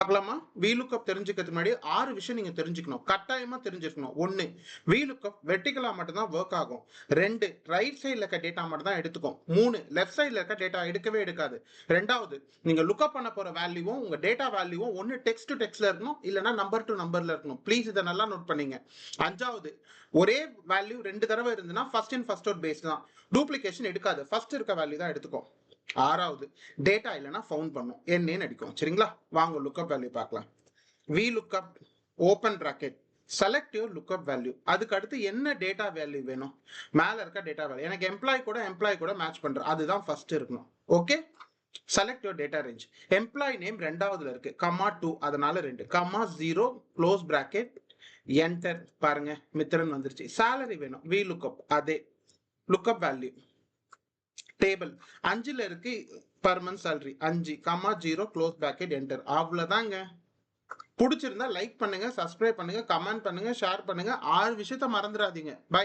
பார்க்கலாமா? VLOOKUP தெரிஞ்சுக்கிறதுக்கு முன்னாடி 6 விஷயம் நீங்க தெரிஞ்சுக்கணும். கட்டாயமா தெரிஞ்சிருக்கணும். 1, VLOOKUP வெர்டிகலா மட்டும் தான் வொர்க் ஆகும். 2, ரைட் சைடுல இருக்க டேட்டா மட்டும் தான் எடுத்துக்கும். 3, லெஃப்ட் சைடுல இருக்க டேட்டா எடுக்கவே எடுக்காது. 2வது, நீங்க லுக்அப் பண்ண போற வேல்யூவும் உங்க டேட்டா வேல்யூவும் ஒன்னு டெக்ஸ்ட் டு டெக்ஸ்ட்ல இருக்கணும், இல்லனா நம்பர் டு நம்பர்ல இருக்கணும். ப்ளீஸ் இத நல்லா நோட் பண்ணீங்க. 5வது, ஒரே வேல்யூ 2 தடவை இருந்துனா first in first out base தான். டூப்ளிகேஷன் எடுக்காது. ஃபர்ஸ்ட் இருக்க வேல்யூ தான் எடுத்துக்கும். 6வது, டேட்டா இல்லனா ஃபவுண்ட் பண்ணும். என்னன்னு அடிக்கும். சரிங்களா? வாங்க லுக்அப் வேல்யூ பார்க்கலாம். VLOOKUP open bracket select your lookup value. அதுக்கு அடுத்து என்ன டேட்டா வேல்யூ வேணும்? மேல இருக்க டேட்டா வேல்யூ. எனக்கு எம்ப்ளாய் கூட மேட்ச் பண்றேன். அதுதான் ஃபர்ஸ்ட் இருக்கணும். Okay? Select your data range. Employee name ரெண்டாவதுல இருக்கு. கமா 2 அதனால 2. Comma 0 close bracket enter. பாருங்க மித்திரன் வந்துருச்சு. salary வேணும். VLOOKUP அதே லுக்அப் வேல்யூ டேபிள் 5ல இருக்கு per month salary 5 comma 0 close bracket enter. அவ்வளவுதாங்க. பிடிச்சிருந்தா லைக் பண்ணுங்க, சப்ஸ்கிரைப் பண்ணுங்க, கமெண்ட் பண்ணுங்க, ஷேர் பண்ணுங்க. 6 விஷயத்த மறந்துடாதீங்க. பை.